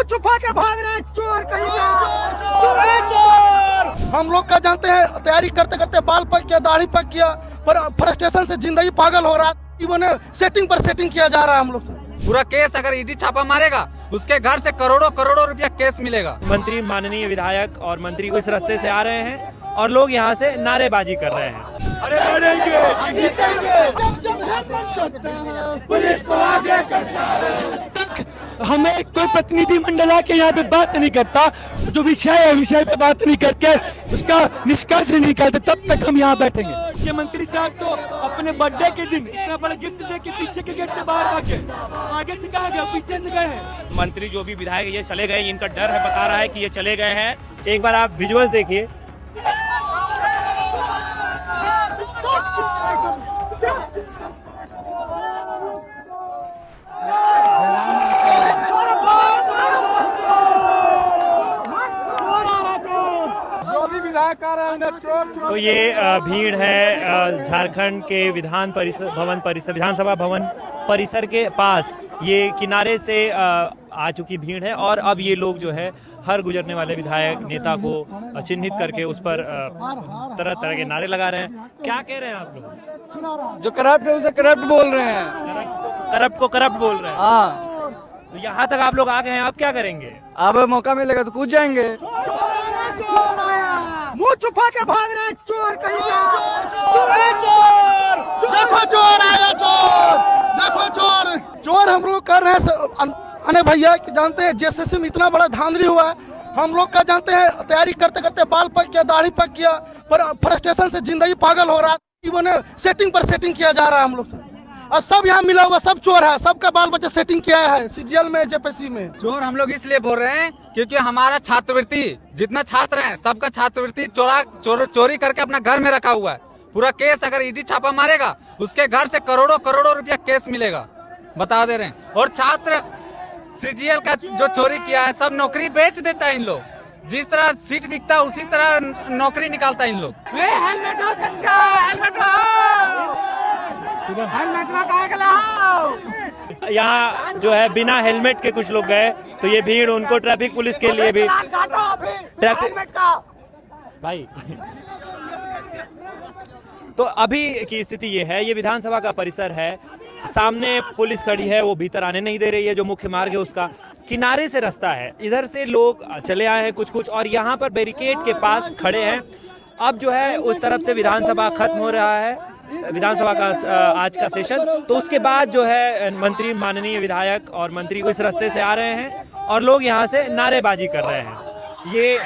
छुपा के भाग रहे हैं चोर कहीं हम लोग का जानते हैं तैयारी करते करते बाल पक गया, दाढ़ी पक गया, पर फ्रस्ट्रेशन से जिंदगी पागल हो रहा है। इन्होंने सेटिंग पर सेटिंग किया जा रहा है हम लोग से। पूरा केस अगर ईडी छापा मारेगा उसके घर से करोड़ों करोड़ों रुपया केस मिलेगा। मंत्री, माननीय विधायक और मंत्री इस रास्ते से आ रहे हैं और लोग यहाँ से नारेबाजी कर रहे हैं। अरे लड़ेंगे जीतेंगे, पुलिस को आगे तक हमें कोई प्रतिनिधि मंडल आके यहाँ पे बात नहीं करता, जो विषय है विषय पे बात नहीं करके उसका निष्कर्ष नहीं निकालते, तब तक हम यहाँ बैठेंगे। मुख्यमंत्री साहब तो अपने बर्थडे के दिन इतना बड़ा गिफ्ट दे के पीछे के गेट से बाहर भागे, आगे से कहा गया पीछे से गए हैं। मंत्री जो भी विधायक ये चले गए, इनका डर है, बता रहा है कि ये चले गए हैं। एक बार आप विजुअल देखिए। तो ये भीड़ है झारखंड के विधानसभा भवन परिसर के पास। ये किनारे से आ चुकी भीड़ है और अब ये लोग जो है हर गुजरने वाले विधायक नेता को चिन्हित करके उस पर तरह तरह के नारे लगा रहे हैं। क्या कह रहे हैं आप लोग? जो करप्ट है उसे करप्ट बोल रहे हैं, करप्ट को करप्ट बोल रहे हैं। हाँ, तो यहाँ तक आप लोग आ गए हैं, आप क्या करेंगे? अब मौका मिलेगा तो कूद जाएंगे। मुंह छुपा के भाग रहे हैं चोर कहीं देखो चोर आया, चोर देखो चोर। चोर हम लोग कर रहे हैं अने भैया कि जानते हैं जेएसएससी में इतना बड़ा धांधली हुआ है। हम लोग का जानते हैं तैयारी करते करते बाल पक गया, दाढ़ी पक गया, पर फ्रस्ट्रेशन से जिंदगी पागल हो रहा है। इन्होंने सेटिंग पर सेटिंग किया जा रहा है हम लोग से, और सब यहाँ मिला हुआ सब चोर है, सबका बाल बच्चा सेटिंग किया है सीजीएल में, जेपीएससी में। चोर हम लोग इसलिए बोल रहे हैं क्योंकि हमारा छात्रवृत्ति, जितना छात्र है सबका छात्रवृत्ति चोरी करके अपना घर में रखा हुआ है। पूरा केस अगर ईडी छापा मारेगा उसके घर से करोड़ों करोड़ों रुपया केस मिलेगा, बता दे रहे हैं। और छात्र सीजीएल का जो चोरी किया है सब नौकरी बेच देता है इन लोग, जिस तरह सीट बिकता है उसी तरह नौकरी निकालता है इन लोग। हेलमेट हो चचा, हेलमेट हो। यहाँ जो है बिना हेलमेट के कुछ लोग गए, तो ये भीड़ उनको ट्रैफिक पुलिस के लिए भी ट्रैफिक भाई तो अभी की स्थिति ये है, ये विधानसभा का परिसर है, सामने पुलिस खड़ी है, वो भीतर आने नहीं दे रही है। जो मुख्य मार्ग है उसका किनारे से रास्ता है, इधर से लोग चले आए हैं कुछ और यहाँ पर बैरिकेड के पास खड़े हैं। अब जो है उस तरफ से विधानसभा खत्म हो रहा है, विधानसभा का आज का सेशन, तो उसके बाद जो है मंत्री, माननीय विधायक और मंत्री इस रास्ते से आ रहे हैं और लोग यहाँ से नारेबाजी कर रहे हैं। ये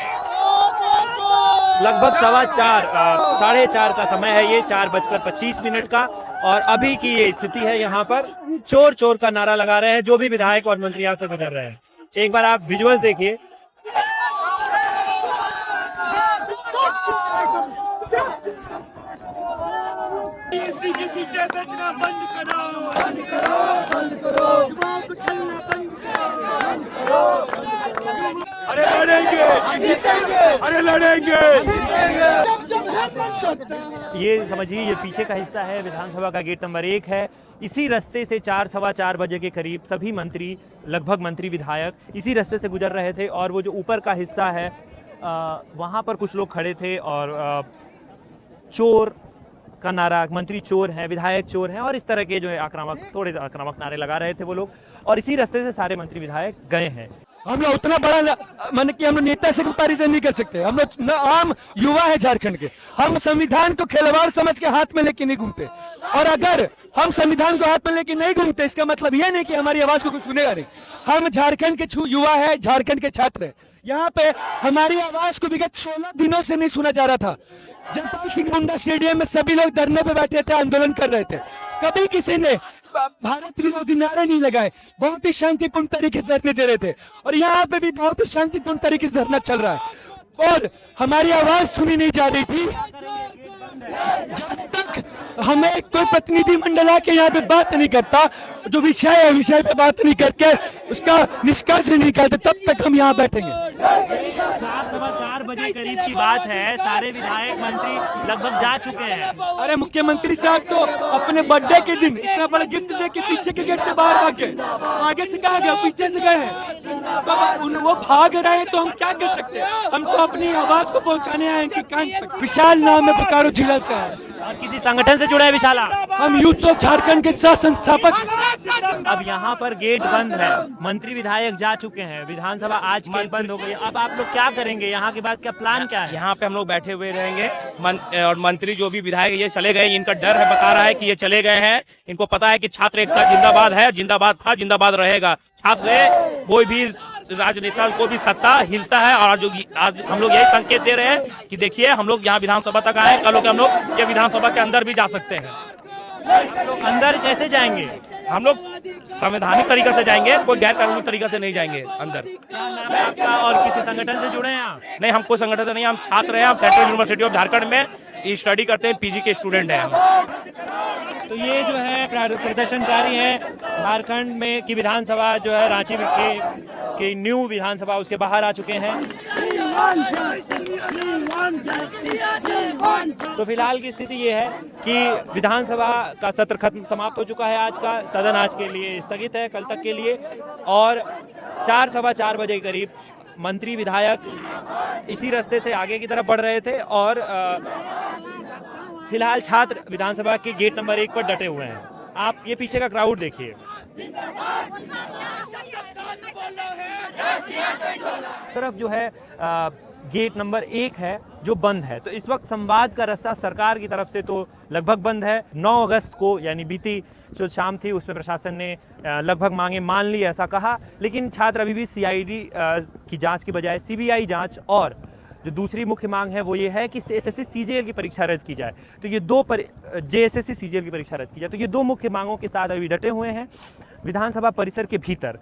लगभग 4:15 का समय है, ये 4:25 का, और अभी की ये स्थिति है। यहाँ पर चोर चोर का नारा लगा रहे हैं जो भी विधायक और मंत्री यहाँ से गुजर रहे हैं। एक बार आप विजुअल देखिए। बेचना बंद करो, बंद करो, बंद करो, युवाओं को छलना बंद करो। अरे लड़ेंगे जीतेंगे, अरे लड़ेंगे ये समझिए, ये पीछे का हिस्सा है, विधानसभा का गेट नंबर 1 है। इसी रास्ते से 4-4:15 बजे के करीब सभी मंत्री, लगभग मंत्री विधायक इसी रास्ते से गुजर रहे थे। और वो जो ऊपर का हिस्सा है वहाँ पर कुछ लोग खड़े थे और चोर का नारा, मंत्री चोर हैं, विधायक चोर हैं, और इस तरह के जो है थोड़े आक्रामक नारे लगा रहे थे वो लोग। और इसी रास्ते से सारे मंत्री विधायक गए हैं। हम लोग उतना बड़ा मन कि हम लोग नेता से कंपैरिजन नहीं कर सकते। हम लोग न आम युवा है झारखंड के, हम संविधान को खिलवाड़ समझ के हाथ में लेके नहीं घूमते। और अगर हम संविधान को हाथ में लेके नहीं घूमते, इसका मतलब यह नहीं कि हमारी आवाज को कोई सुनेगा नहीं। हम झारखंड के युवा है, झारखंड के छात्र है। यहाँ पे हमारी आवाज को विगत 16 दिनों से नहीं सुना जा रहा था। जगपाल सिंह मुंडा स्टेडियम में सभी लोग धरने पे बैठे थे, आंदोलन कर रहे थे, कभी किसी ने भारत विरोधी नारे नहीं लगाए, बहुत ही शांतिपूर्ण तरीके से धरने दे रहे थे। और यहाँ पे भी बहुत ही शांतिपूर्ण तरीके से धरना चल रहा है और हमारी आवाज सुनी नहीं जा रही थी। जब तक हमें कोई प्रतिनिधि मंडल आके यहाँ पे बात नहीं करता, जो विषय है विषय पे बात नहीं करके उसका निष्कर्ष नहीं निकालते, तब तक हम यहाँ बैठेंगे। 4:15 बजे करीब की बात है, सारे विधायक मंत्री लगभग जा चुके हैं। अरे मुख्यमंत्री साहब तो अपने बर्थडे के दिन इतना बड़ा गिफ्ट दे के पीछे के गेट से बाहर भागे, आगे से कहा गया पीछे से गए हैं। वो भाग रहे हैं तो हम क्या कर सकते हैं? हम तो अपनी आवाज को पहुंचाने आए हैं कि कान तक। विशाल नाम है, बोकारो जिला से है। और किसी संगठन से जुड़ा है विशाला? हम यूथ ऑफ झारखंड के सह संस्थापक। अब यहाँ पर गेट बंद है, मंत्री विधायक जा चुके हैं, विधानसभा आज के बंद हो गई। अब आप लोग क्या करेंगे? यहाँ के बाद क्या प्लान क्या है? यहाँ पे हम लोग बैठे हुए रहेंगे और मंत्री जो भी विधायक ये चले गए, इनका डर है, बता रहा है कि ये चले गए हैं। इनको पता है कि छात्र एकता जिंदाबाद है, जिंदाबाद था, जिंदाबाद रहेगा। छात्र से कोई भी राजनेता को भी सत्ता हिलता है। और आज हम लोग यही संकेत दे रहे हैं कि देखिए हम लोग यहाँ विधानसभा तक आए, कल हम लोग ये विधानसभा के अंदर भी जा सकते हैं। अंदर कैसे जाएंगे? हम लोग संवैधानिक तरीके से जाएंगे, कोई गैर कानूनी तरीके से नहीं जाएंगे अंदर। क्या नाम है आपका और किसी संगठन से जुड़े हैं आप? नहीं, हम कोई संगठन से नहीं, हम छात्र हैं, हम सेंट्रल यूनिवर्सिटी ऑफ झारखंड में स्टडी करते हैं, पीजी के स्टूडेंट हैं हम। तो ये जो है प्रदर्शनकारी है झारखंड में की विधानसभा जो है रांची के न्यू विधानसभा उसके बाहर आ चुके हैं। तो फिलहाल की स्थिति ये है कि विधानसभा का सत्र खत्म समाप्त हो चुका है। आज का सदन आज के लिए स्थगित है कल तक के लिए। और 4-4:15 बजे करीब मंत्री विधायक इसी रास्ते से आगे की तरफ बढ़ रहे थे और फिलहाल छात्र विधानसभा के गेट नंबर 1 पर डटे हुए हैं। आप ये पीछे का क्राउड देखिए। तरफ जो है गेट नंबर 1 है जो बंद है। तो इस वक्त संवाद का रास्ता सरकार की तरफ से तो लगभग बंद है। 9 अगस्त को यानी बीती जो शाम थी उसमें प्रशासन ने लगभग मांगे मान ली ऐसा कहा, लेकिन छात्र अभी भी सीआईडी की जांच की बजाय सीबीआई जांच और जो दूसरी मुख्य मांग है वो ये है कि एसएससी सीजीएल की परीक्षा रद्द की जाए। तो ये जेएसएससी सीजीएल की परीक्षा रद्द की जाए। तो ये दो मुख्य मांगों के साथ अभी डटे हुए हैं विधानसभा परिसर के भीतर।